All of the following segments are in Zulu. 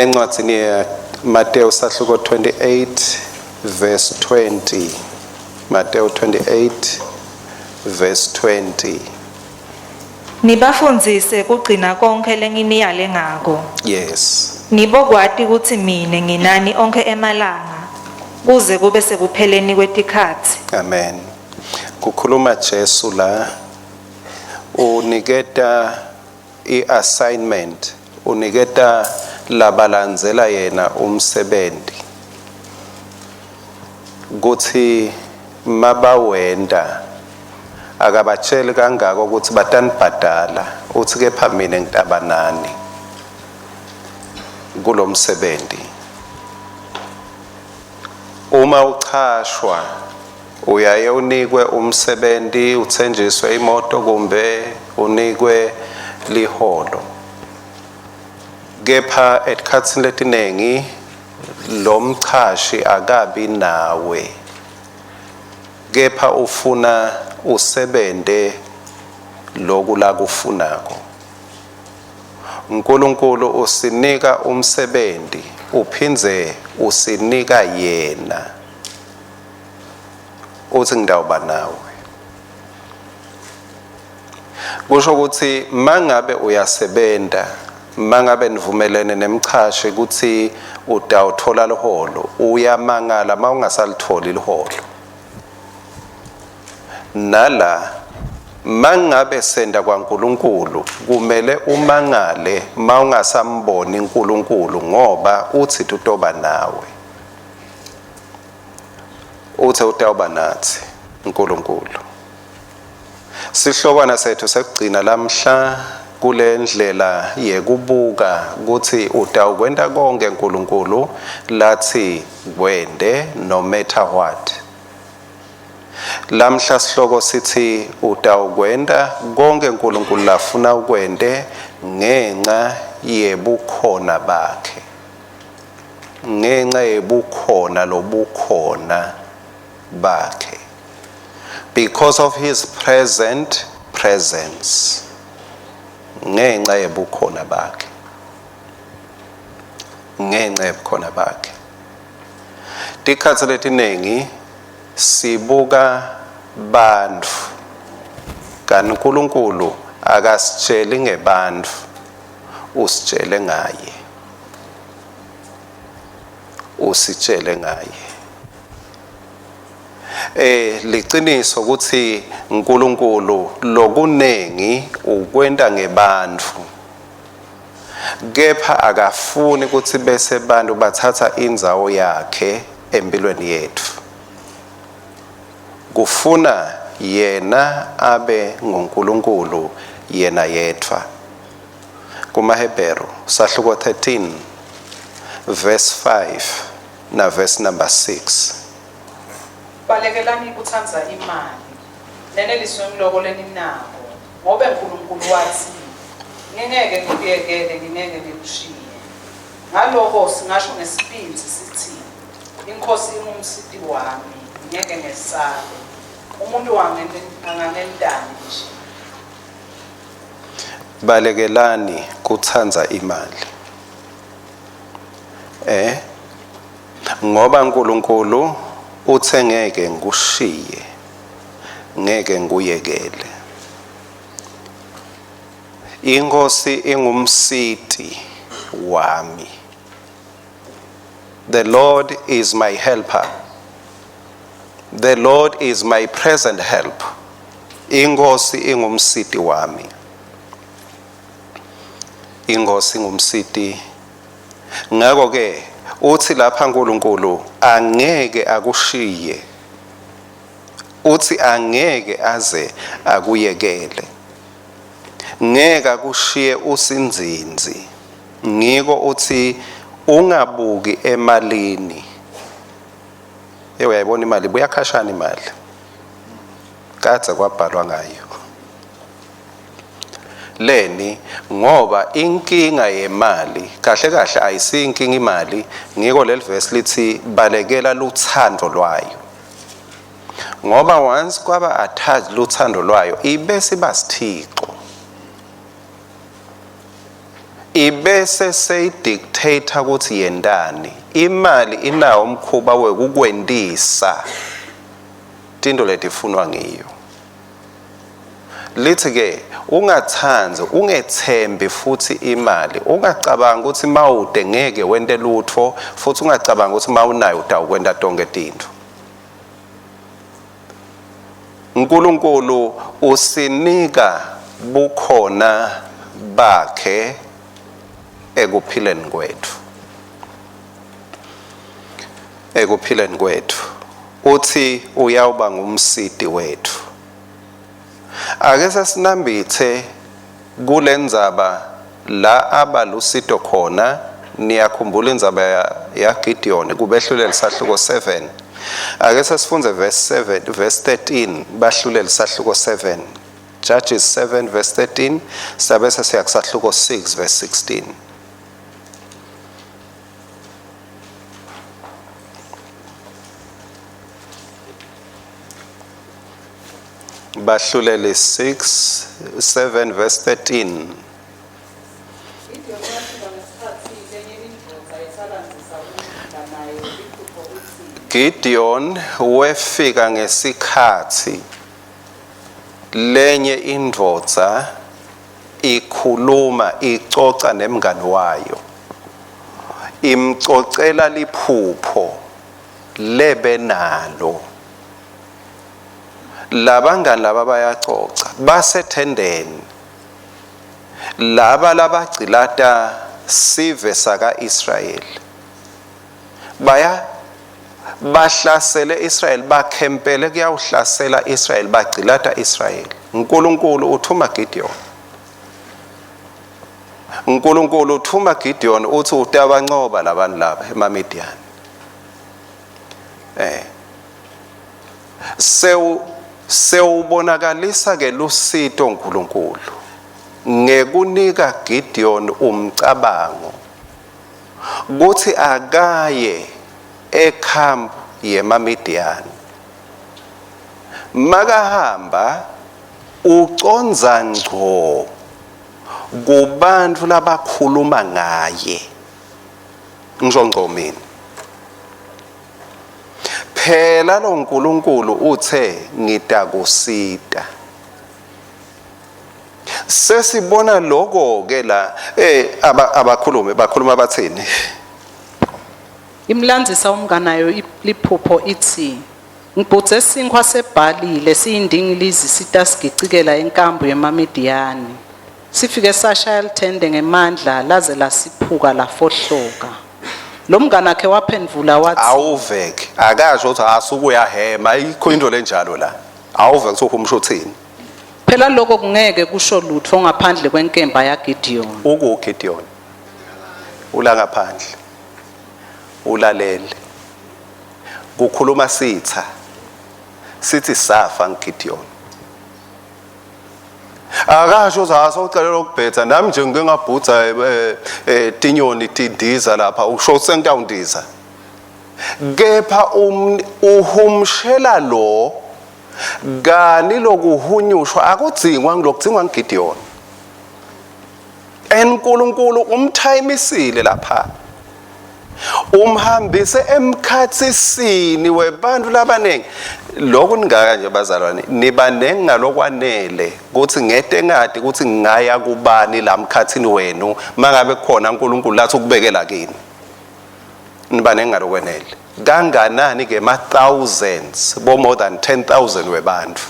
encwadini yaMateyu sahluko 28 verse 20. Mateyu 28 verse 20. Nibafundzise kugcina konke lenginiyale ngako. Yes. Nibokwati ukuthi mina nginani onke emalanga kuze kube sekupheleni kwetikhathi. Amen. Kukhuluma Jesu la uniketa i-assignment, uniketa labalandzela yena umsebenzi kuthi mabawenda akabatsheli kangako ukuthi batanibhadala uthi kepha mina ngitabanani kulomsebenzi. Uma uchashwa uyaye unikwe umsebenzi, uthenjiswe imoto kumbe unikwe liholo. Kepha etikhatsini letinengi lo mchashi akabi nawe, kepha ufuna usebente lokhu la kufunako. uNkulunkulu usinika umsebenzi uphindze usinika yena uthi ngidawuba nawe. Kusho ukuthi mangabe uyasebenta, mangabe nivumelene nemchashi ukuthi utawuthola liholo, uyamangala mawungasalithola liholo. Nala mangabe senda kwaNkulunkulu kumele umangale mawungasamboni uNkulunkulu ngoba uthi utoba nawe. Uthi utawuba nathi uNkulunkulu. Sihlokwana sethu sekugcina lamhla kule ndlela yekubuka ukuthi utawukwenda konke uNkulunkulu lathi kwende no matter what. Lamhla sihloko sithi utawukwenda konke uNkulunkulu lafuna ukwende ngenxa yebukhona bakhe, ngenxa yebukhona lobukhona bakhe, because of his present presence, ngenxa yebukhona bakhe, ngenxa yebukhona bakhe. Tikhatsi letinengi sibuka bantfu kanti uNkulunkulu akasitsheli ngebantfu, usitshele ngaye, usitshele ngaye. Liciniso ukuthi uNkulunkulu lokunengi ukwenda ngebantfu, kepha akafuni ukuthi bese abantu bathatha indzawo yakhe empilweni yethu. Kufuna yena abe nguNkulunkulu yena yedwa. KumaHebheru sahluko 13 verse 5 na verse number 6. Balekelani ukuthanza imali neneliswe mloko leninako ngoba uNkulunkulu wathi ngeke ngikuyekele ngingeke ngikushiye. Ngaloko singasho ngesibindi sithi inkosi ingumsiti wami ngeke ngesabe umuntu anganendani nje. Balekelani kuthanza imali ngoba uNkulunkulu uthe ngeke ngikushiye, ngeke ngikuyekele. Inkosi ingumsiti wami. The Lord is my helper. The Lord is my present help. Inkosi ingumsiti wami. Inkosi ingumsiti. Ngakho ke uthi lapha uNkulunkulu angeke akushiye, uthi angeke aze akuyekele, ngeke akushiye usinzinzi. Ngiko uthi ungabuki emalini. Uyayibona imali buyakhashana imali, kadze kwabhalwa ngayo leni ngoba inkinga yemali kahle kahle ayisiyinkinga imali. Ngiko leli verse lithi balekela luthando lwayo, ngoba once kwaba attached luthando lwayo ibese basithixo. ibese seyidictator ukuthi yendani. Imali inawo umkhuba wekukwendisa into leti ifunwa ngiyo. Lithi ke ungathanzi ungethembi futhi imali, ungacabanga ukuthi mawude ngeke wente lutho, futhi ungacabanga ukuthi mawunayo utawukwenta tonke tinto. uNkulunkulu usinika bukhona bakhe ekuphileni kwethu. Ekuphileni kwethu uthi uyawuba ngumsidi wethu. Ake sasinambithe kulendzaba la abalusido khona. Niyakhumbula indzaba ya Gideon kubehlulela isahluko 7. Ake sasifunze verse 7 verse 13 bahlulela isahluko 7. Judges 7 verse 13 sabe sasiya kusahluko 6 verse 16. Bahlulela 7 verse 13. Gideon wefika ngesikhathi lenye indvodza ikhuluma icoca nemngani wayo, imcocela liphupho lebenalo. Labangani laba bayacoca basethendeni, laba labagcilata sive saka Israyeli bahlasele Israel, bakhempele kuyawuhlasela Israel, bagcilata Israel. uNkulunkulu uthuma Gideon. uNkulunkulu uthuma Gideon uthi utabancoba labantu laba eMamidian. Sewubonakalisa ke lusito uNkulunkulu ngekunika Gideon umcabango kuthi akaye eCamp yeMamidian. Makahamba uconza ngco kubantu labakhuluma ngaye. Ngizongco mina. Phela lo uNkulunkulu uthe ngitakusita. Sesibona lokho ke la bakhuluma bathini. Imlandzisa umnganayo liphupho ithi ngibhutse sinkwa sebhali lesiyindingilizi sitasigicikela enkambu yeMamidiyani. Sifike sashaya lithende ngemandla laze lasiphuka lafohloka. Lo mngani wakhe waphendvula wathi awuveke akasho ukuthi asukuyahema ikho into lenjalo la. Awuveke ukuthi umusho uthini. Phela lokho kungeke kusho lutho ngaphandle kwenkemba yaGideon. UGideon ula ngaphandle ulalele kukhuluma sithi safa ngiGideon. Akasho uzasocela ukubhetha nami nje ngike ngabhutha tinyoni tindiza lapha usho sengitawundiza. Kepha uhumshela lo gani lokuhunyushwa akudzingwa ngilokudzingwa ngiGideon. uNkulunkulu umthayimisile lapha. Umhambise emkhatsisini webantu labanengi. Lokhu ningaka nje bazalwane nibanengi ngalokwanele ukuthi ngete ngadi ukuthi ngaya kubani lamkhatsini wenu mangabe khona uNkulunkulu lathi ukubekela kini. Nibanengi ngalokwanele. Kanganani ke ma thousands bo more than 10,000 webantu.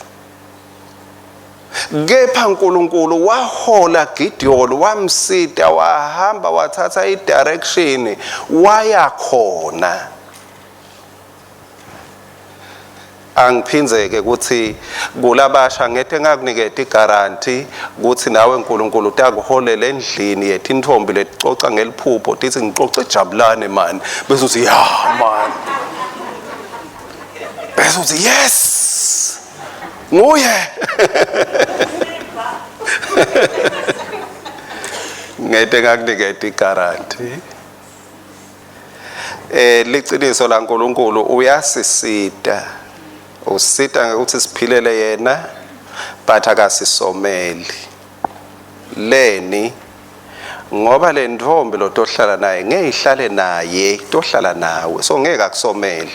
Kepha uNkulunkulu wahola Gideon wamsita wahamba wathatha idirection waya khona. Angiphinzeke ukuthi kulabasha ngeke ngakuniketa igaranti ukuthi nawe uNkulunkulu utakuholela endlini yethi intombi leticoca ngeliphupho tithi ngicoca ejabulane man bese uthi ya man bese uthi yes nguye. Ngeke ngakuniketa igaranti. Liciniso la uNkulunkulu uyasisita. Usita ngokuthi siphilele yena but akasisomeli. Leni ngoba le ntombi lo tohlala naye ngeyihlale naye tohlala nawe so ngeke akusomele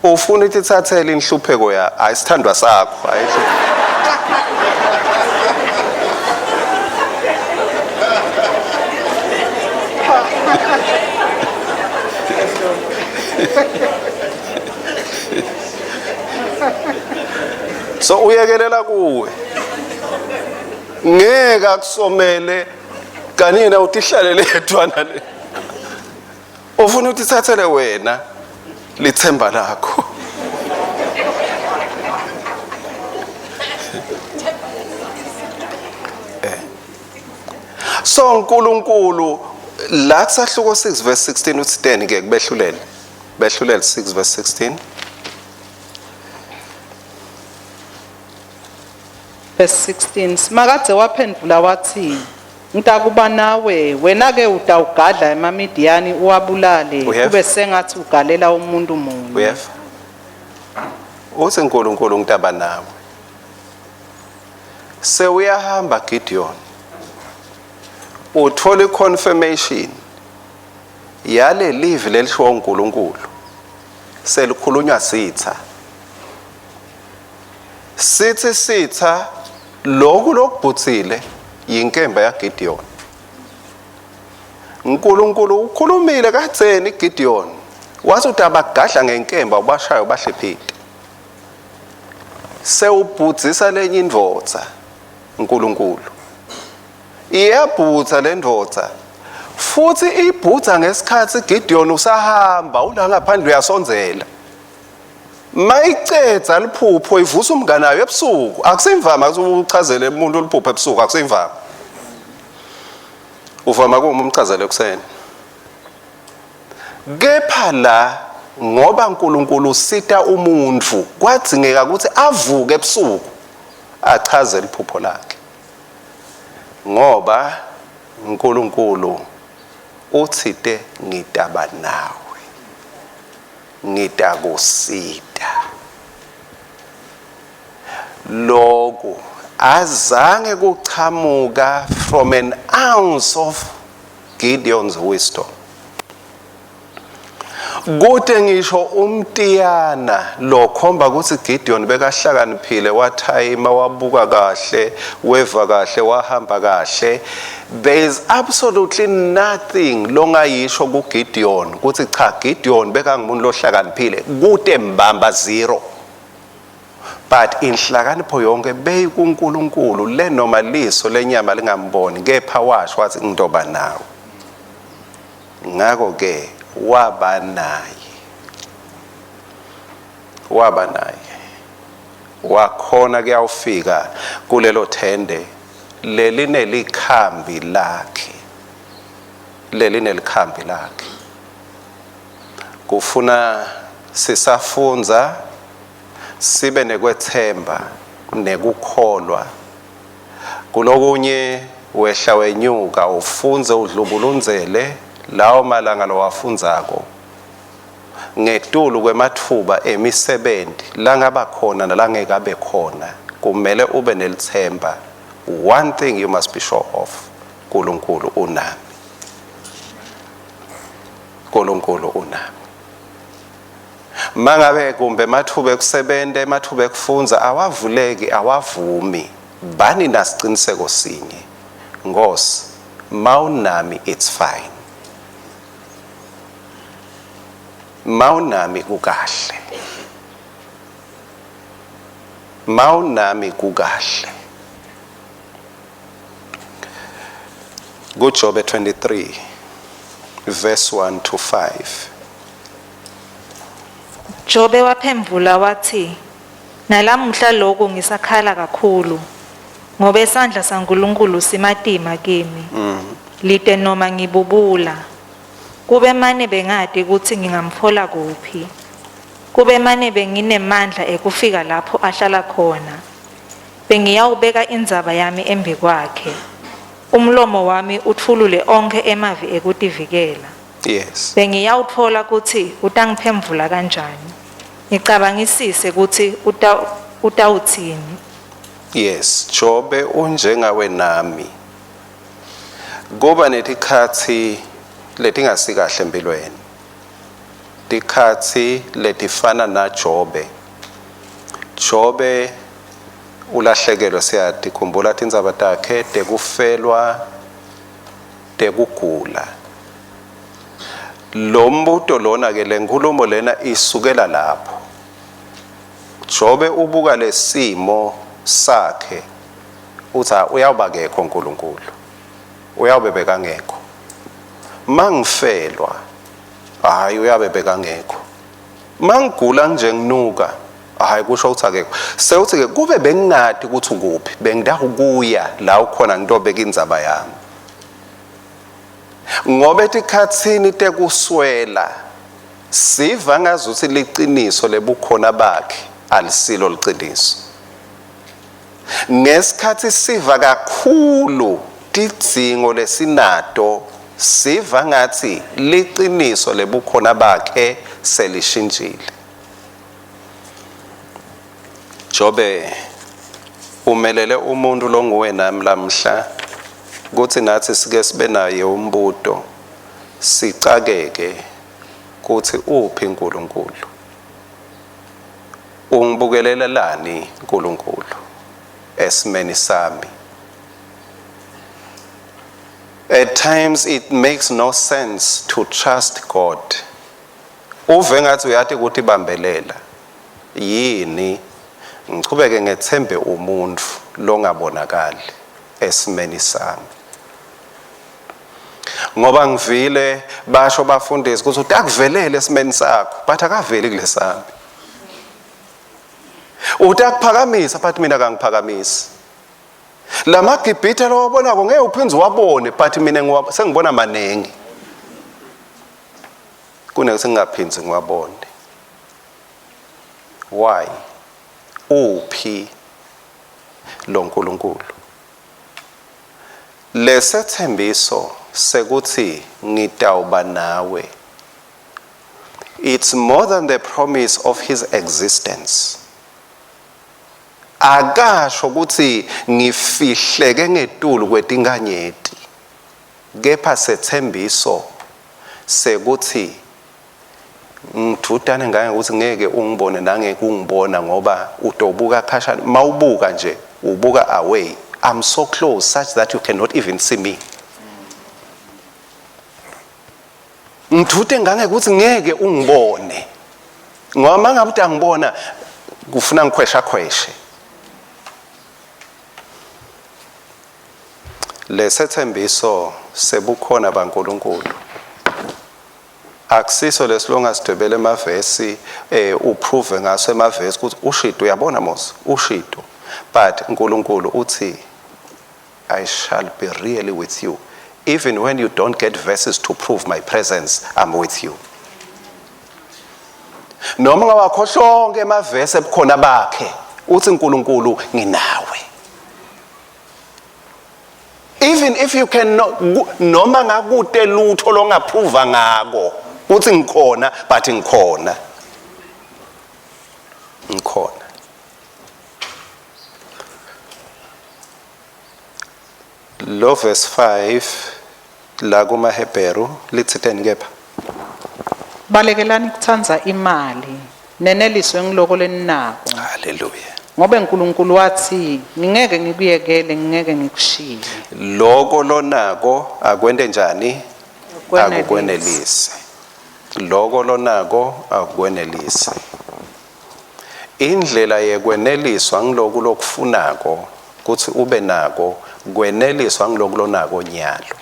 ufuna ukuthi thathele inhlupheko ya ayisithandwa sakho so uyekelela kuwe ngeke akusomele kanina utihlalele yedwana le ufuna ukuthi thathele wena lithemba lakho so uNkulunkulu la kusahluko 6 verse 16 uthi 10 ke kubehlulele 6 verse 16 verse 16 simakade waphendula wathi ngitakuba nawe wena ke utawugadla eMamidiyani uwabulale kube sengathi ugalela umuntu munye uyeva uthi uNkulunkulu ngitaba nawe sewuyahamba Gideon uthola confirmation yale live lelisho uNkulunkulu selikhulunywa sitha lokhu lokubhutsile yinkemba yaGideon uNkulunkulu ukhulumile katheni Gideon wathi utabagadla ngenkemba ubashayo bahlephite sewubhudzisa lenye indvodza uNkulunkulu iyabhutha le ndvodza futhi ibhutha ngesikhathi Gideon usahamba ula ngaphandle uyasonzela mayicedza liphupho ivusa umnganayo ebusuku akusimvama ukuchazela umuntu liphupho ebusuku akusimvama uvama kuma umchazele ekuseni kepha la ngoba uNkulunkulu usita umuntu kwadzingeka ukuthi avuke ebusuku achaze liphupho lakhe ngoba uNkulunkulu uthite ngitaba nawe ngitakusita lokho azange kuchamuka from an ounce of Gideon's wisdom kude ngisho umtiyana lo khomba ukuthi Gideon bekahlakaniphile wathayima wabuka kahle weva kahle wahamba kahle there is absolutely nothing longayisho kuGideon ukuthi cha Gideon bekangumuntu lohlakaniphile kude mbamba zero but inhlakanipho yonke beyikuNkulunkulu le noma liso lenyama lingamboni kepha washo wathi ngidoba nawe ngako ke waba naye wakhona kuyawufika kulelo thende lelinekhambi lakhe kufuna sisafunza sibe nekwethemba nekukholwa kulokunye wehla wenyuka ufunze udlubulunzele lawo malanga lo wafunzako ngetulu kwemathuba emisebenzi la ngaba khona nalangeke abe khona kumele ube nelithemba one thing you must be sure of uNkulunkulu unami mangabe kumbe mathuba ekusebenza emathuba ekufunza awavuleki awavumi bani nasiqiniseko sinye ngosi mawunami it's fine mawunami kukahle Job 23 verse 1 to 5 Job waphendula wathi nalamuhla lokho ngisakhala kakhulu ngoba isandla saNkulunkulu simatima kimi lite noma ngibubula kube mane bengade ukuthi ngingamfola kuphi kube mane benginemandla ekufika lapho ahlala khona bengiyawubeka indzaba yami embi kwakhe umlomo wami uthulule onke emavi ekutivikela yes bengiyawuthola ukuthi utangiphemvula kanjani ngicabangisise ukuthi utawuthini yes Jobe unjengawe nami kuba netikhatsi letingasikahle empilweni, tikhatsi letifana na Jobe. Jobe ulahlekelwe siyatikhumbula tindzaba takhe tekufelwa, tekugula. Lo mbuto lona ke lenkulumo lena isukela lapho. Jobe ubuka lesimo sakhe uthi uyawuba kekho uNkulunkulu, uyabe bekangekho. Mangifelwa hayi uyabe bekangekho, mangigula nje nginuka hayi kusho ukuthi akekho. Sewuthi ke kube bengingadi ukuthi ukuphi, bengida ukuya la ukhona ngitobeka indzaba yami. Ngoba etikhatsini tekuswela siva ngazuthi liqiniso lebukhona bakhe alisilo liqiniso. Ngesikhathi siva kakhulu tidzingo lesinato siva ngathi liqiniso lebukhona bakhe selishintshile. Jobe umelele umuntu longuwe nami lamhla kuthi nathi sike sibe naye umbuto sicakeke kuthi uphi uNkulunkulu, ungibukelela lani uNkulunkulu esimeni sami. At times it makes no sense to trust God. Uve ngathi uyathi ukuthi bambelela yini, ngichubeke ngethembe umuntu longabonakali esimeni sami. Ngoba ngivile basho bafundisi ukuthi utakuvelele esimeni sakho but akaveli kulesami. Utakuphakamisa but mina kangiphakamisi. Lamagibhithe lowabona ngeke uphinze wabone but mina sengibona manengi kuneke ngingaphinzi ngiwabone. Why? Uphi lo Nkulunkulu? Lesethembiso sekuthi ngitawuba nawe, it's more than the promise of his existence. Akasho ukuthi ngifihleke ngetulu kwetinganyeti, kepha sethembiso sekuthi ngithutane ngeke ukuthi ngeke ungibone nangeke ungibona ngoba utobuka khashana. Mawubuka nje ubuka away. I'm so close such that you cannot even see me. Ngithute ngeke ukuthi ngeke ungibone ngoba mangabe uthi angibona kufuna ngikhwesha. Lesethembiso sebukhona baNkulunkulu akusiso lesilonga sidwebele emavesi uprove ngaso emavesi ukuthi ushito uyabona mos ushito, but uNkulunkulu uthi I shall be really with you even when you don't get verses to prove my presence. I'm with you. Noma ngawakhohlwa onke emavesi ebukhona bakhe uthi uNkulunkulu nginawe. Even if you cannot, noma ngakude lutho longaprova ngako uthi ngikhona but ngikhona. Lo verse 5 la kumaHebheru lithi kepha balekelani kuthanza imali neneliswe ngiloko leninako. Hallelujah. Ngoba uNkulunkulu wathi ngingeke ngikuyekele ngingeke ngikushiye. Loko lonako akwende njani? Akukwenelise. Loko lonako akukwenelise. Indlela yekweneliswa ngiloko lokufunako kuthi ube nako kweneliswa ngiloko lonako nyalo.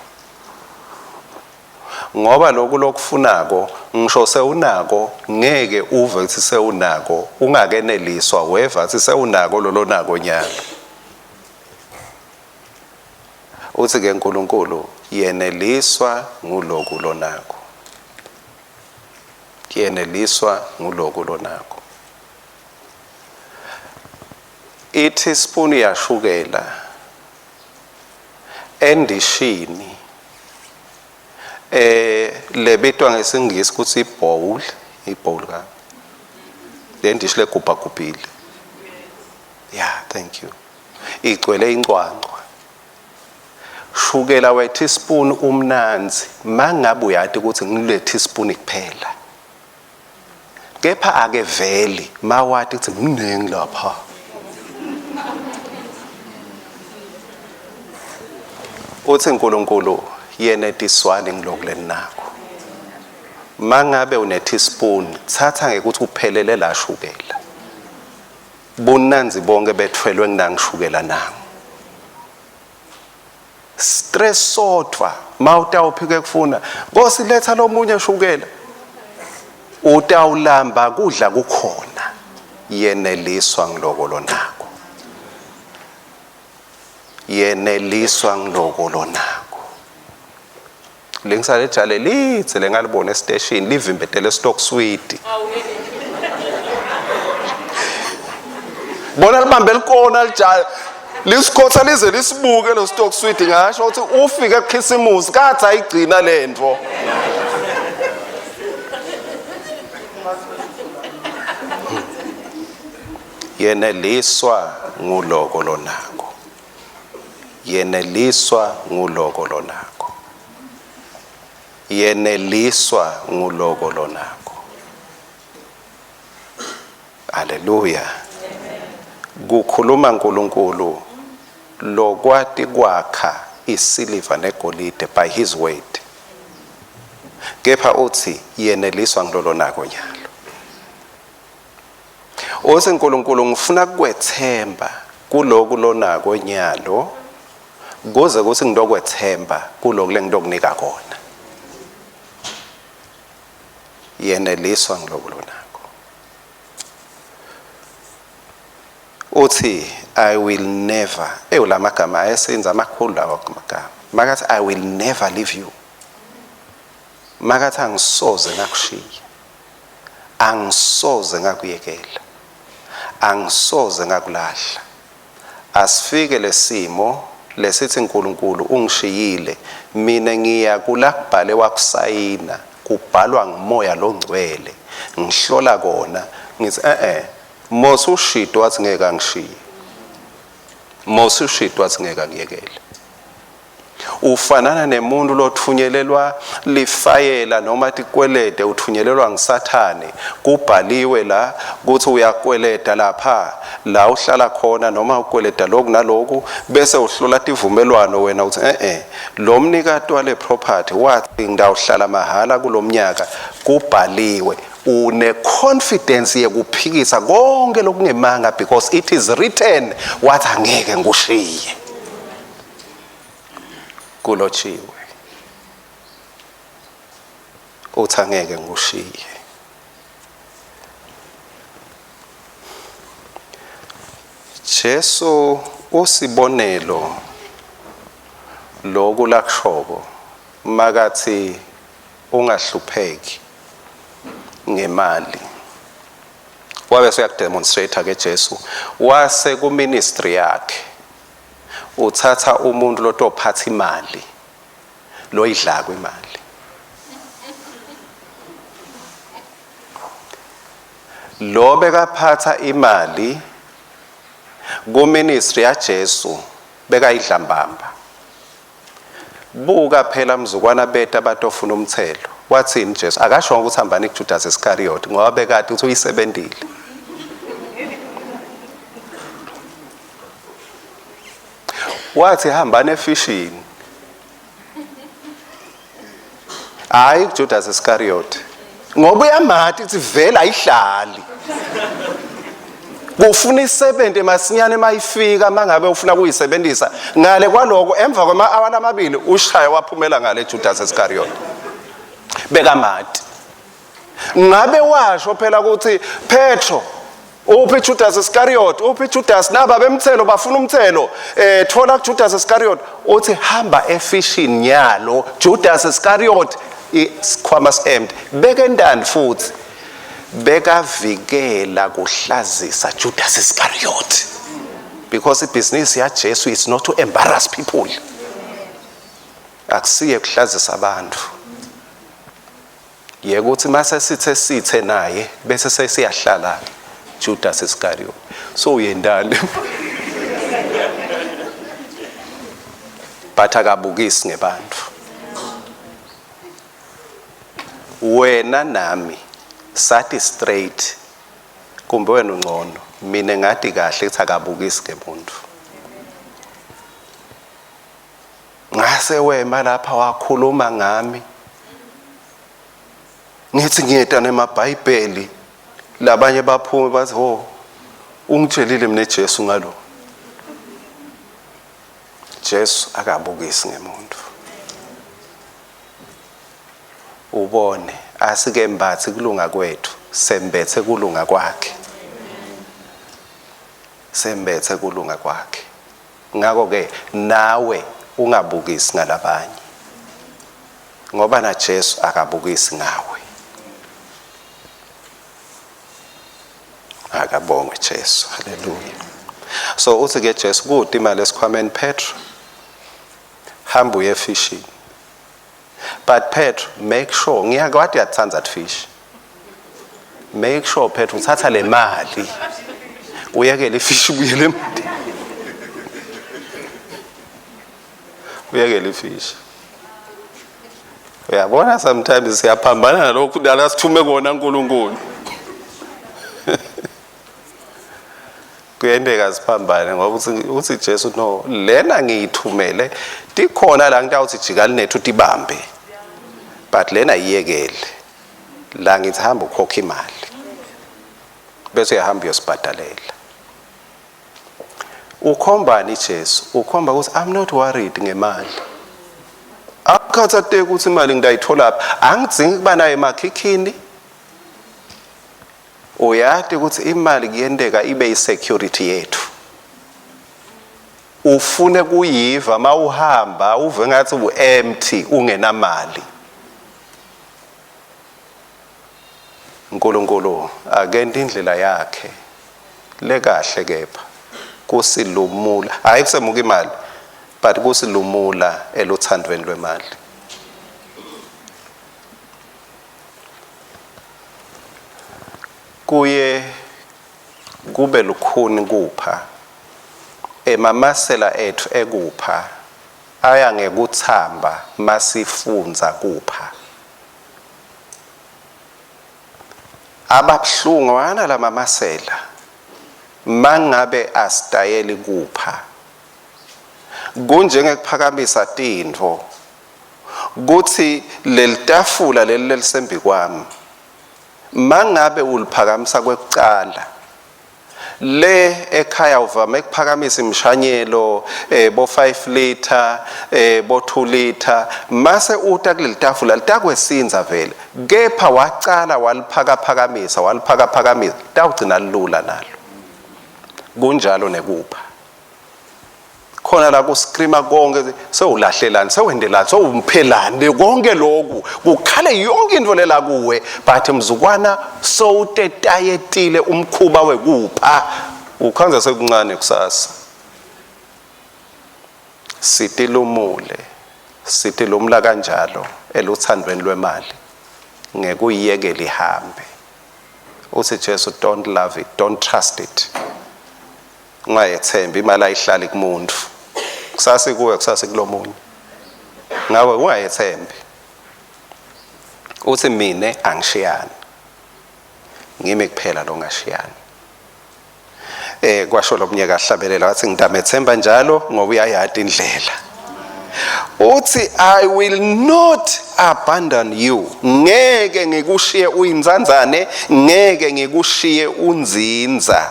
Ngoba lokhu lokufunako ngisho sewunako ngeke uve ukuthi sewunako ungakeneliswa weva ukuthi sewunako lonako nyalo. Uthi ke uNkulunkulu yeneliswa nguloko lonako. Yeneliswa nguloko lonako. I-teaspoon yashukela endishini lebitwa ngesingisi ukuthi i-bowl ka le ndishi legubhagubhile. Yeah, thank you. Igcwele incwancwa. shukela we teaspoon umnanzi mangabe uyathi ukuthi ngile teaspoon kuphela kepha ake veli mawathi ukuthi nginengi lapha uthi uNkulunkulu yena etiswani ngilokuleni nakho mangabe une teaspoon thatha ngekuthi uphelele la shukela bonanzi bonke bethwelwe nginangishukela nangu stress sodwa mawutawuphike kufuna Nkosi letha lomunye shukela utawulamba kudla kukhona yeneliswa ngilokolo nakho yeneliswa ngilokolo nakho lengisale jale lithe lengalibona estation livimbetele stock sweet bona libambe likona lijala lisikotha lize lisibuke lo stock sweet ngasho ukuthi ufike eKhisimusi kathi ayigcina lento yeneliswa nguloko lonako yeneliswa nguloko lonako yeneliswa nguloko lonako haleluya kukhuluma uNkulunkulu lokwati kwakha isiliva negolide by his word kepha uthi yeneliswa ngilolo nako nyalo Ose uNkulunkulu ngifuna kukwethemba kuloku lonako nyalo kuze kuthi ngidokwethemba kuloku lengidokunika kona yeneliswa ngiloko lonako uthi I will never lamagama ayesenza amakhulu lawo amagama makathi I will never leave you makathi angisoze ngakushiya angisoze ngakuyekela angisoze ngakulahla asifike lesimo lesithi uNkulunkulu ungishiyile mina ngiya kulakubhale wakusayina kubhalwa ngimoya longcwele ngihlola kona ngithi Mose ushito wathi ngeke angishiye Mose ushito wathi ngeke angiyekele ufanana nemuntu lothunyelelwa lifayela noma tikwelede uthunyelelwa ngisathane kubhaliwe la ukuthi uyakweleda lapha la uhlala khona noma ukweleda lokhu naloku bese uhlola tivumelwano wena uthi lo mnikati wale property wathi ngidawuhlala mahala kulomnyaka kubhaliwe une confidence yekuphikisa konke lokungemanga because it is written wathi angeke ngushiye kulotshiwe uthi angeke ngushiye Jesu usibonelo lokhu lakushoko makathi ungahlupheki ngemali wabe seyakudemonstrate ke Jesu wase ku ministry yakhe uthatha umuntu lotophatha imali lo idla kwemali lo bekaphatha imali ku ministry ya Jesu bekayidla mbamba buka phela mzukwana beta abatofuna umthelo wathini Jesu akasho ukuthi hambani kuJudas Iscariot ngoba bekade uthi uyisebenzile wathi hambani efishini hayi kuJudas Iscariot ngoba uyamathi ithi vela ayihlali kufuna isebente masinyane mayifika mangabe ufuna kuyisebenzisa ngale kwaloko emva kwama-hour amabili ushaya waphumela ngale Judas Iscariot bekamati ngabe washo phela ukuthi Petro uphi Judas Iscariot uphi Judas naba bemthelo bafuna umthelo thola kuJudas Iscariot uthi hamba efishini nyalo Judas Iscariot isikhwama empty bekendani futhi bekavikela kuhlazisa Judas Iscariot because ibusiness ya Jesu is not to embarrass people akusiye kuhlazisa abantu yekuthi mase sithe naye bese sesiyahlala Judas Iscariot so uyendani but akabukisi ngebantu. Wena nami sathi straight kumbe wena ungcono, mina ngathi kahle ethi akabukisi ngemuntu. Ngase wema lapha wakhuluma ngami ngithi ngiyeta nemaBhayibheli, labanye baphume bathi ho ungitshelile mina Jesu ngalo. Jesu akabukisi ngemuntu. Ubone asike mbathi kulunga kwethu, sembethe kulunga kwakhe. Sembethe kulunga kwakhe. Ngakho ke nawe ungabukisi ngalabanye, ngoba na Jesu akabukisi ngawe. Akabonge Jesu. Hallelujah. So uthi ke Jesu kude imali esikhwameni Petro, hamba uye fishing. But Petro, make sure, ngiyakwathi uyathanda fish. Make sure Petro uthatha le mali uyekele ifish ubuyele emntini. Uyekele ifish. Uyabona sometimes siyaphambana nalokhu dala sithume kona uNkulunkulu. Kuyendeka siphambane ngoba uthi Jesu no, lena ngiyithumele tikhona la ngitawuthi jikali nethu tibambe. But lena iyekele. La ngithi hamba ukhokha imali. Bese uyahamba uyosibhadalela. Ukhombani Jesu? Ukhomba ukuthi I'm not worried ngemali. Akukhathate ukuthi imali ngidayithola lapha. Angidzingi kuba nayo emakhikhini. Uyathi ukuthi imali kuyendeka ibe isecurity yethu. Ufune kuyiva mawuhamba uve ngathi u-empty ungenamali. uNkulunkulu akente indlela yakhe lekahle kepha kusilumula, hayi kusemuka imali, but kusilumula eluthandweni lwemali. Kuye kube lukhuni kupha emamasela ethu ekupha aya ngekuthamba masifunza kupha. Ababhlungu wana la mamasela mangabe astayeli kupha kunjengekuphakamisa tintfo kuthi lelitafula lelisembi kwami mangabe uliphakamisa kwekucala le ekhaya uvame ukuphakamisa imshanyelo bo 5 liter bo 2 liter mase uta kulelitafula litakwesinza vele kepha wacala waliphakaphakamisa tawugcina lula nalo. Kunjalo nekupha khona la kuscreama konke sewulahlelani sewendelani sewumphelani konke lokhu kukhale yonke into lela kuwe but mzukwana sowutetayetile umkhuba wekupha ukhanza sekuncane kusasa. Sithi lumla kanjalo eluthandweni lwemali ngekuyiyekela ihambe. Uthi Jesu don't love it, don't trust it. Ungayethemba imali ayihlali kumuntu kusasa kuwe kusasa kulomunye ngawe ungayethembi. Uthi mine angishiyani ngime kuphela lo ngashiyani. Kwasho lomnyaka ahlabelela wathi ngidamethemba njalo ngoba uyayada indlela. Uthi I will not abandon you, ngeke ngikushiye uyinzanzane, ngeke ngikushiye unzinza.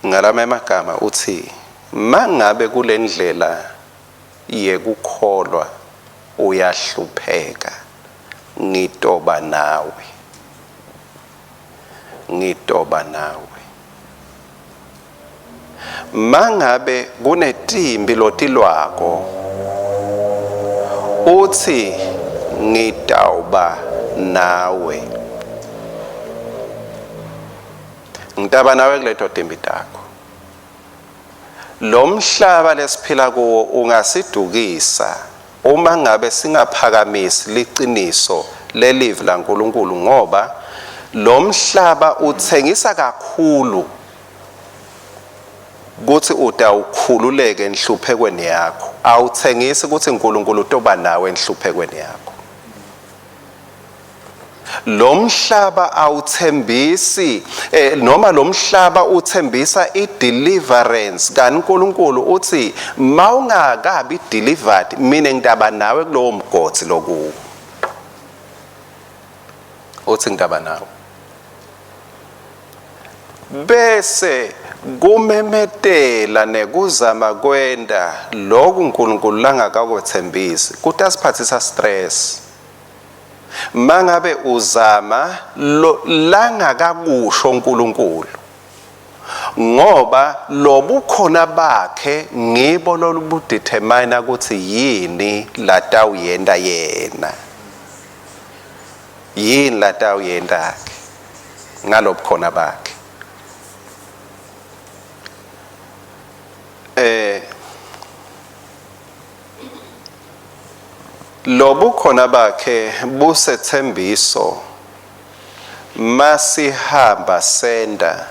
Ngalama emagama uthi mangabe kule ndlela yekukholwa uyahlupheka ngitoba nawe. Mangabe kunetimbi lotilwako uthi ngitawuba nawe. Ngitaba nawe kuleto timbi takho. Lo mhlaba lesiphila kuwo ungasidukisa uma ngabe singaphakamisi liqiniso lelive laNkulunkulu ngoba lo mhlaba uthengisa kakhulu kuthi utawukhululeke enhluphekweni yakho, awuthengisi ukuthi uNkulunkulu utoba nawe enhluphekweni yakho. Lo mhlaba awuthembisi noma lo mhlaba uthembisa i-deliverance kanti uNkulunkulu uthi mawungakabi delivered mina ngidaba nawe kulowo mgodi lokuwo. Uthi ngidaba nawe bese kumemetela nekuzama kwenda lokhu uNkulunkulu langakakwethembisi kuthi asiphathisa stress. Mangabe uzama langakakusho uNkulunkulu ngoba lobukhona bakhe ngibo lolubudetermine ukuthi yini latawuyenda yena, yini latawuyenda ke ngalobukhona bakhe. Lobu khona bakhe busethembiso masihamba senda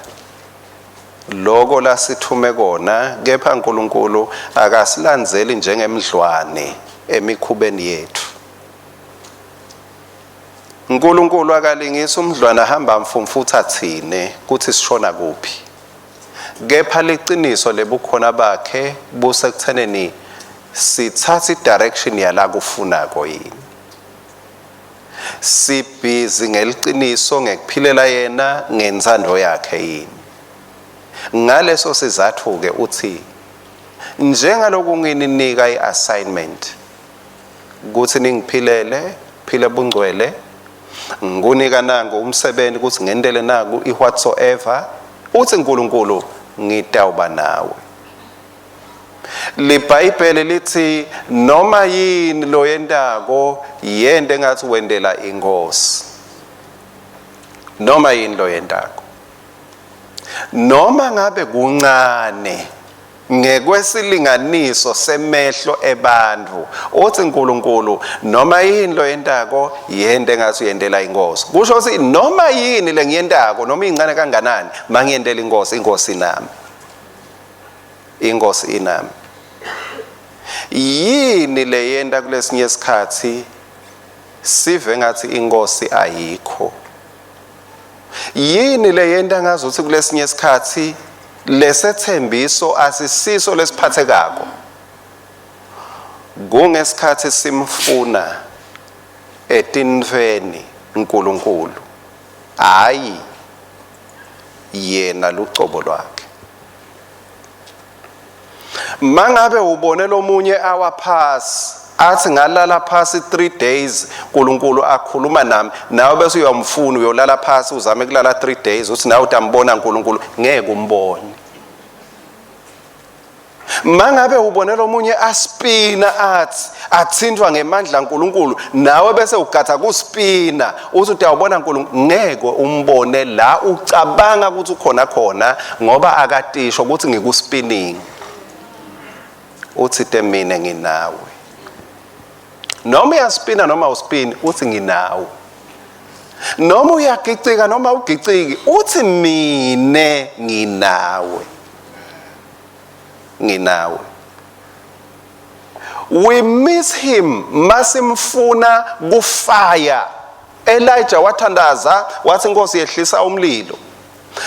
lokho lasithume kona, kepha uNkulunkulu akasilandzeli njengemdlwane emikhubeni yethu. uNkulunkulu akalingisa umdlwane ahamba mfumfutha thine kuthi sishona kuphi, kepha liqiniso lebukhona bakhe busekutheneni sithatha i-direction yala kufunako yini. Sibhizi ngeliqiniso ngekuphilela yena ngenzando yakhe yini. Ngaleso sizathu-ke uthi njengaloku ngininika i-assignment ukuthi ningiphilele, phile bungcwele, ngunika nangu umsebenzi ukuthi ngendele naku i-whatsoever, uthi uNkulunkulu ngitawuba nawe. LiBhayibheli lithi noma yini lo yendako yende ngathi wendela inkosi. Noma yini lo yendako, noma ngabe kuncane ngekwesilinganiso semehlo ebantu, uthi uNkulunkulu noma yini lo yendako yende ngathi uyendela inkosi. Kusho ukuthi noma yini lengiyendako noma incane kanganani mangiyendela inkosi, inkosi inami, inkosi inami. Yini leyenda kulesinye isikhathi sive ngathi inkosi ayikho? Yini leyenda ngazuthi kulesinye isikhathi lesethembiso asisiso lesiphathekako? Kungesikhathi simfuna etinveni uNkulunkulu, hayi yena lucobo lwakhe. Mangabe ubonela omunye awaphasi athi ngalala phasi 3 days uNkulunkulu akhuluma nami, nawe bese uyamfuna uyolala phasi uzame kulala 3 days uthi nawe utambona uNkulunkulu, ngeke umbone. Mangabe ubonela omunye aspina athi athindwa ngemandla uNkulunkulu, nawe bese ugatha kuspina uthi utawubona uNkulunkulu, ngeke umbone la ucabanga ukuthi ukhona khona ngoba akatisho ukuthi ngikuspinning. Uthi temine nginawe. Noma uyaspina noma uspini uthi nginawe. Noma uyagicika noma ugiciki uthi mine nginawe. Nginawe. We miss him masimfuna kufire. Elijah wathandaza wathi inkosi yehlisa umlilo.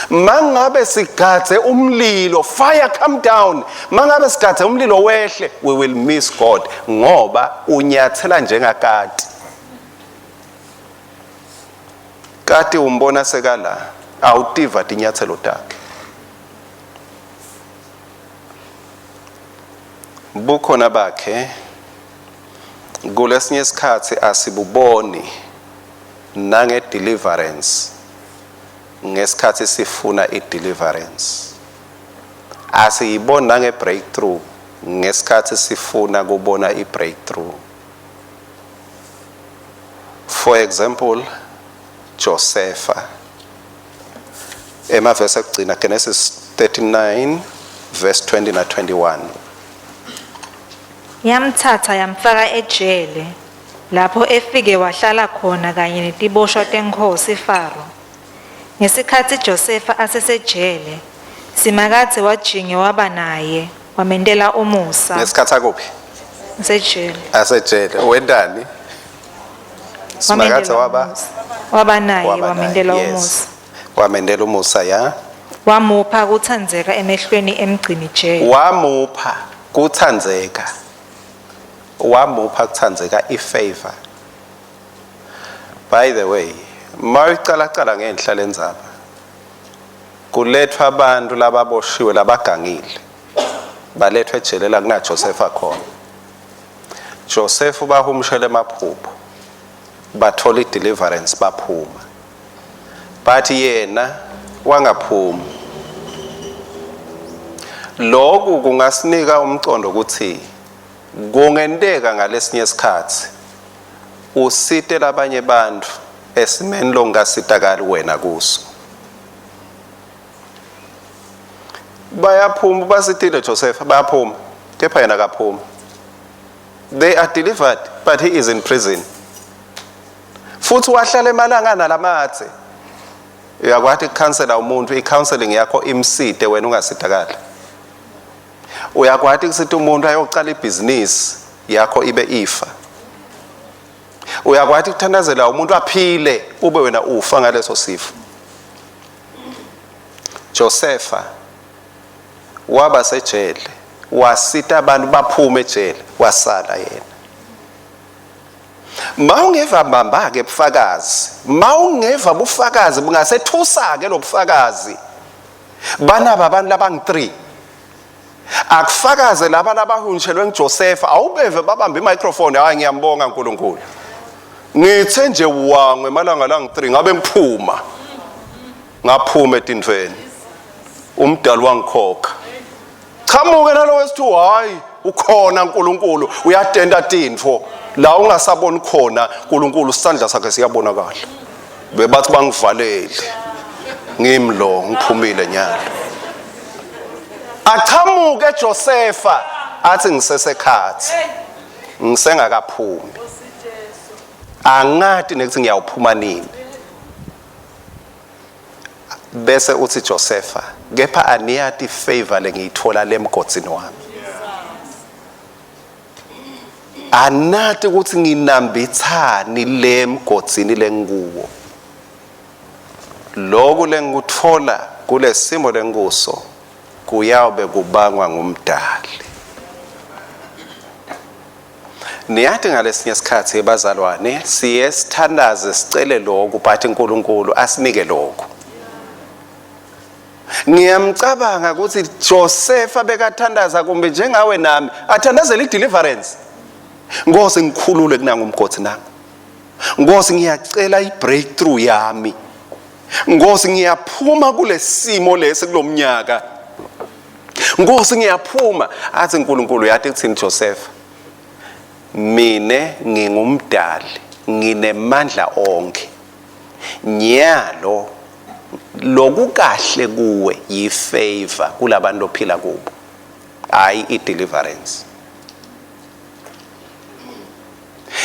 Mangabe sigadze umlilo, fire come down, mangabe sigadze umlilo wehle, we will miss God ngoba unyathela njengakati. Kati umbona sekala awutiva tinyathelo takhe. Bukhona bakhe kulesinye isikhathi asibuboni nange deliverance ngesikhathi sifuna i-deliverance. Asiyibona nange breakthrough ngesikhathi sifuna kubona i-breakthrough. For example, Joseph emavesi ekugcina Genesis 39 verse 20 na 21. Yamthatha yamfaka ejele lapho efike wahlala khona kanye netiboshwa tenkosi Faro. Ngesikhathi Joseph asesejele Simakadze wajinge waba naye wamendela umusa Ngesikhathi akuphi? sejele. Asejele. Wendani? Simakadze waba naye waba wamendela naye, yes. umusa. Wamendela umusa ya. Wamupha kuthandzeka emehlweni emgcini jele. Wamupha kuthandzeka. Wamupha kuthandzeka ifavor. By the way, mawucala ngenhla lenzaba. Kulethwa abantu lababoshiwe labagangile. Balethwe ejele la kuna Joseph akhona. Joseph bahumshele emaphupho. Bathola deliverance baphuma. Bathi yena wangaphuma. Lokhu kungasinika umcondo ukuthi kungendeka ngalesinye isikhathi usite labanye bantu esimeni longasitakali wena kuso. Bayaphuma basitile Joseph bayaphuma kepha yena akaphuma. They are delivered but he is in prison. Futhi wahlala emalanga nalamathe. Uyakwathi counselor umuntu i-counseling yakho imside wena ungasitakala. Uyakwathi kusithi umuntu ayoqala ibhizinisi yakho ibe ifa. Uyakwathi kuthandazela umuntu aphile ube wena ufa ngaleso sifo. Josepha waba sejele wasita abantu baphume ejele wasala yena. Mawungeva bamba ke bufakazi, mawungeva bufakazi bungasethusa ke lobufakazi. Banaba abantu labangi-3. Akufakaze laba labahuntshelwe nguJosepha awubeve babamba imicrophone hayi ngiyambonga uNkulunkulu. Ngithe nje wangwe emalanga langi-3 ngabe ngiphuma. Ngaphuma etindweni. Umdali wangikhokha. Chamuke nalo wesi2 hayi ukhona uNkulunkulu uyatenda tintfo la ungasaboni khona uNkulunkulu isandla sakhe siyabonakala. Bebathi bangivalele. Ngimlo ngiphumile nyalo. Achamuke Josepha athi ngisesekhathi. Ngisengakaphumi. Angathi nekuthi ngiyawuphuma nini. Bese uthi Josepha kepha aniyathi favor lengiyithola lemgodzini wami. Anathi ukuthi nginambithani lemgodzini lengikuwo. Lokho lengikuthola kulesimo lenguso kuyabe kubangwa ngumdali. Niyathi ngalesinye isikhathi ebazalwane siyesithandaze sicele lokho but uNkulunkulu asinike lokho. Ngiyamcabanga ukuthi Joseph bekathandaza kumbe njengawe nami athandazela ideliverance. Ngose ngikhulule kunanga umgodi nami. Ngose ngiyacela ibreakthrough yami. Ngose ngiyaphuma kulesimo lesi kulomnyaka. Ngose ngiyaphuma athi uNkulunkulu yathi kuthini Joseph. Mine ngingumdali nginemandla onke. Nyalo lokukahle kuwe yifavor kulabantu ophila kubo. Hayi ideliverance.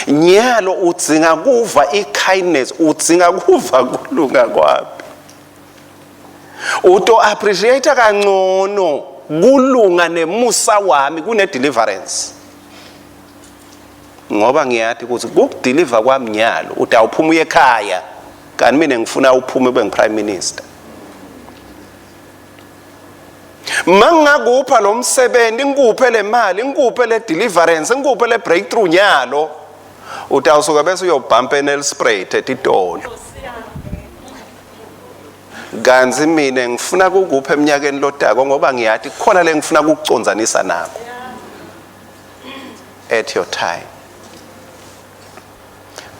Nyalo udzinga kuva ikindness, udzinga kuva kulunga kwami. Uto appreciate kangcono kulunga nemusa wami kune deliverance. Ngoba ngiyathi ukuthi ukudeliver kwami nyalo utawuphuma uye ekhaya kanti mina ngifuna uphume ube ngiprime minister. Mangakupha lo msebenzi ngikuphe le mali ngikuphe le deliverance ngikuphe le breakthrough nyalo utawusuka bese uyobhampa enelspray etitolo. Ganzi mina ngifuna ukukupha eminyakeni lodako ngoba ngiyathi khona le ngifuna ukuconzanisa nako. At your time.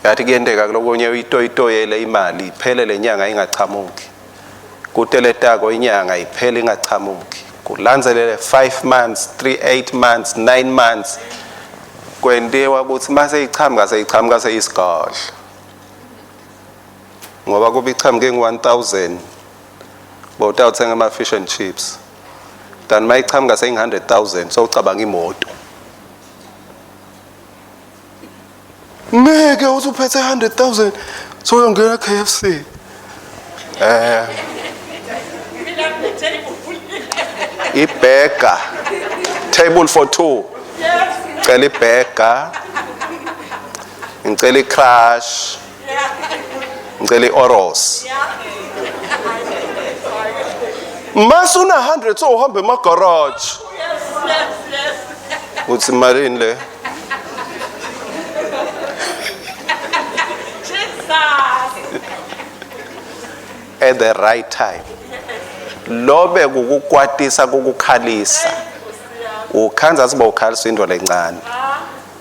Yathi kuyendeka lokunye uyitoyitoyele imali iphele lenyanga ingachamuki. Kuteletako inyanga iphele ingachamuki. Kulandzelele 5 months, 8 months, 9 months. Kwendewa ukuthi mase ichamuka seyisigadla. Ngoba kuba ichamuke nge-1000 botawuthenga ama fish and chips. Dan mayichamuka sey-100,000 so ucabanga imoto. Meke usuphethe 100,000 so uyongena KFC. Ibhega. Table for two. Ngicela ibhega. Ngicela icrash. Ngicela i-oros. Masuna 100 so uhambe ema-garage. Uthi malini le? At the right time. Lobe kukukwatisa kukukhalisa. Ukhanza siba ukhalisa into lencane.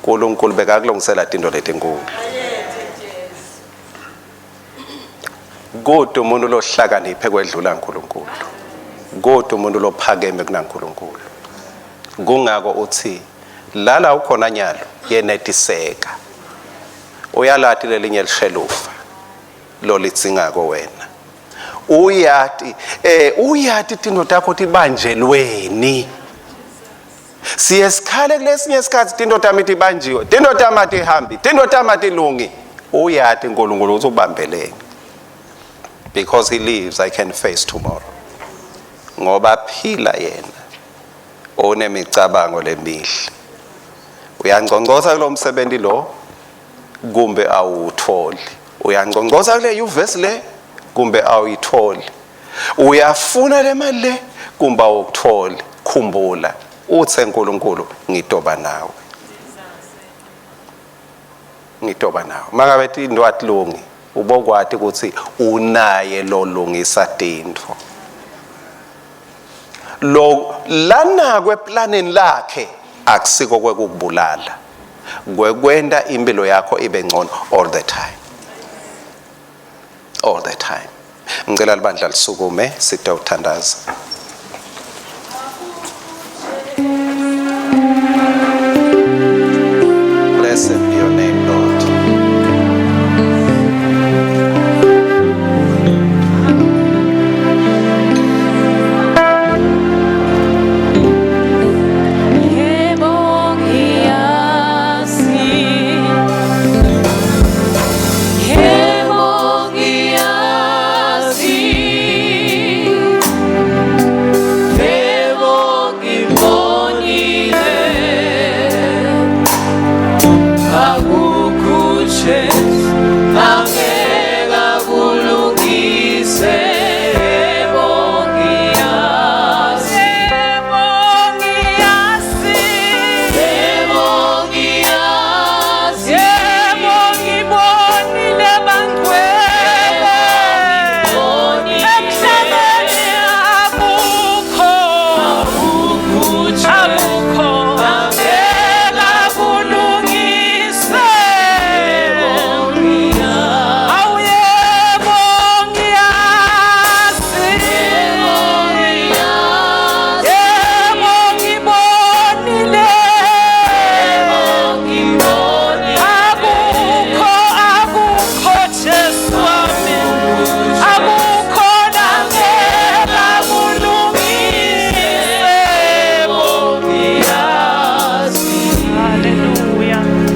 uNkulunkulu bekakulungisela into letinkulu. Kodwa umuntu lohlakaniphe kwedlula uNkulunkulu. Kodwa umuntu lophakeme kunaNkulunkulu. Kungako uthi lala ukhona nyalo yenetiseka. Uyalathi lelinye lishelufa lo litsingako wena. Uyati into takho tibanjelweni. Siyesikhale kulesinye isikhathi into tami tibanjiwe, into tami tihambi, into tami tilungi. Uyati uNkulunkulu uthi ubambeleke. Because he lives, I can face tomorrow. Ngoba phila yena onemicabango lemihle. Uyangcongcoza kulo msebenzi lo kumbe awutholi. Uyangcongcoza kule verse le kumbe awuyitholi. Uyafuna le mali le kumbe awukutholi. Khumbula uthi uNkulunkulu ngitoba nawe. Ngitoba nawe. Mangabe into atlungi ubokwati ukuthi unaye lo lungisa tinto. Lo lana kweplaneni lakhe akusiko kwekubulala. Kwekwenda impilo yakho ibe ngcono all the time. All the time. Ngicela libandla lisukume sithe uthandaza. Blessed be your name, Lord.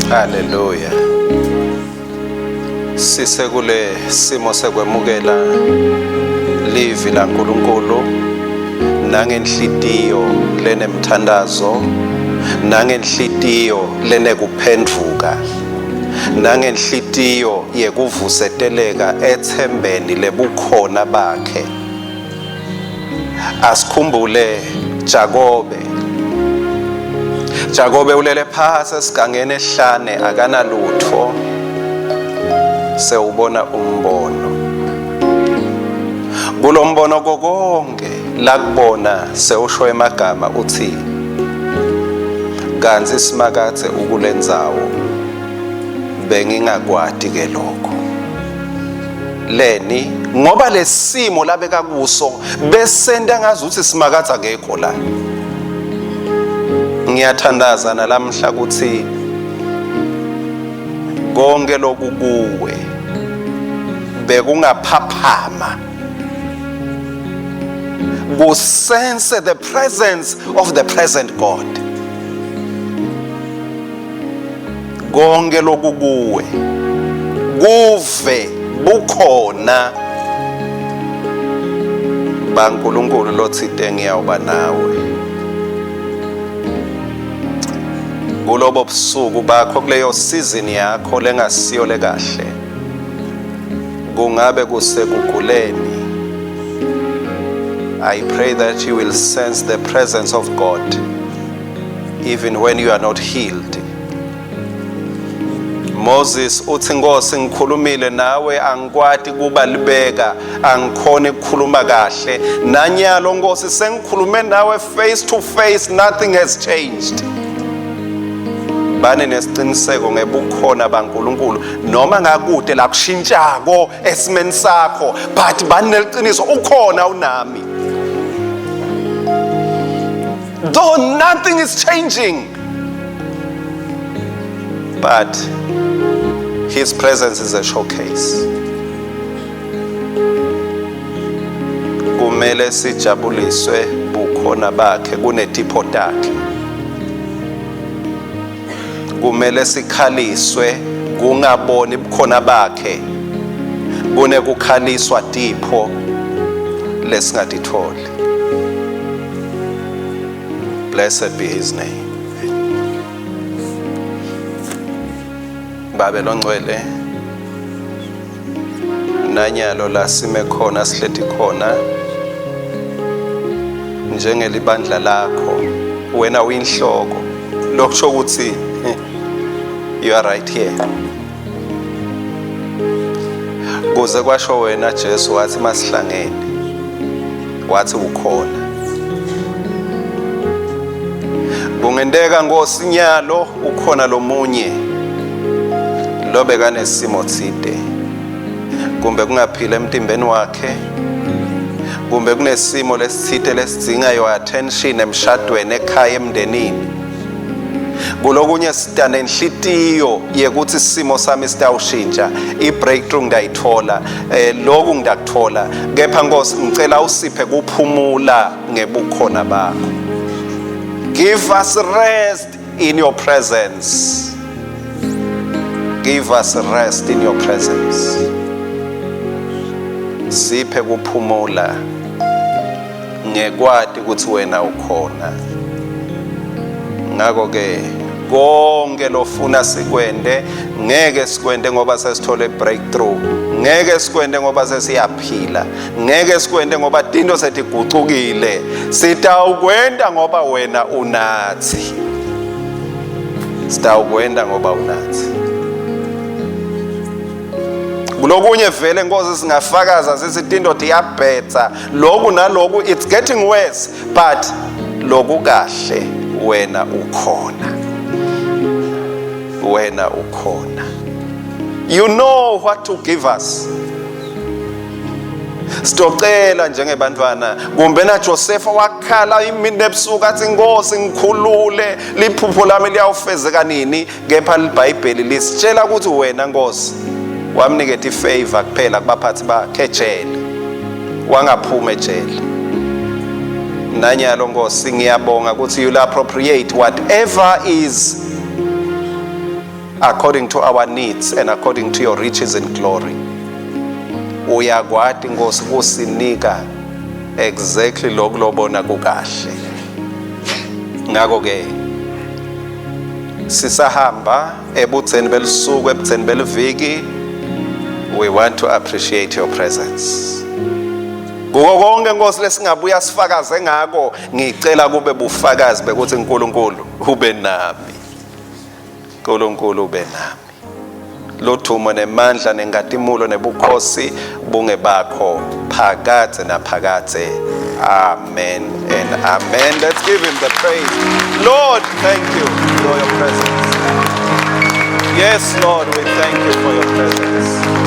Hallelujah. Sisekule simo sekwemukela livi la uNkulunkulu nangenhlitiyo lenemthandazo, nangenhlitiyo lenekuphendvuka, nangenhlitiyo yekuvuseteleka ethembeni lebukhona bakhe. Asikhumbule Jakobe ulele phasi esigangeni ehlane akanalutho, sewubona umbono. Kulo mbono konke lakubona sewusho emagama uthi kanzi simakathe ukulendzawo bengingakwati ke lokho. Leni ngoba lesimo labeka kuso besenda ngazuthi simakatha ngekho la. Ngiyathandaza nalamhla ukuthi konke lokukuwe bekungaphaphama. Go sense the presence of the present God. Konke lokukuwe kuve bukhona baNkulunkulu lothite ngiyawuba nawe kulobo busuku bakho kuleyo season yakho lengasiyo lekahle kungabe kusekuguleni. I pray that you will sense the presence of God even when you are not healed. Moses uthi Nkosi ngikhulumile nawe angikwati kuba libeka angikhona ukukhuluma kahle nanyalo Nkosi sengikhulume nawe face to face, nothing has changed. Bane nesiqiniseko ngebukhona baNkulunkulu noma ngakude la kushintshako esimeni sakho, but bani neliqiniso ukhona unami. Though nothing is changing, but His presence is a showcase. Kumele sijabuliswe bukhona bakhe kunetipho takhe. Kumele sikhaliswe kungaboni bukhona bakhe kunekukhaliswa tipho lesingatitholi. Blessed be His name. Babe longcwele nanyalo la sime khona sihleti khona njengelibandla lakho wena uyinhloko lokusho ukuthi you are right here. Kuze kwasho wena Jesu wathi masihlangene wathi ukhona. Kungendeka Nkosi nyalo ukhona lomunye lobeka nesimo thide, kumbe kungaphila emtimbeni wakhe, kumbe kunesimo lesithide lesidinga your attention emshadweni ekhaya emndenini. Kulokunye sidane inhlitiyo yekuthi isimo sami sitawushintsha, i-breakthrough ngidayithola, lokhu ngidakuthola, kepha Nkosi ngicela usiphe kuphumula ngebukhona bakho. Give us rest in your presence. Give us rest in your presence. Siphe kuphumula ngekwati ukuthi wena ukhona. Ngakho ke konke lofuna sikwende ngeke sikwende ngoba sesithole breakthrough, ngeke sikwende ngoba sesiyaphila, ngeke sikwende ngoba into setigucukile. Sitawukwenda ngoba wena unathi. Sitawukwenda ngoba unathi. Kulokunye vele Nkosi singafakaza sisithi into iyabhetha lokhu naloku, it's getting worse, but lokhu kahle wena ukhona. Wena ukhona. You know what to give us. Sitocela njengebantwana kumbe na Joseph wakhala imini ebusuku athi Nkosi ngikhulule liphupho lami liyawufezeka nini, kepha iBhayibheli lisitshela ukuthi wena Nkosi wamniketa ifavor kuphela kubaphathi bakhe ejele, wangaphuma ejele. Nanyalo Nkosi ngiyabonga ukuthi you'll appropriate whatever is according to our needs and according to your riches and glory. Uyakwati Nkosi kusinika exactly lokho lobona kukahle. Ngakho ke sisahamba ebutheni belisuku ebutheni beliviki, we want to appreciate your presence. Kuko konke Nkosi lesingabuya sifakaze ngako, ngicela kube bufakazi bekuthi uNkulunkulu ube nami. uNkulunkulu ube nami. Lothumo nemandla nengadimulo nebukhosi bunge bakho phakathe naphakathe. Amen and amen. Let's give him the praise. Lord, thank you for your presence. Yes, Lord, we thank you for your presence.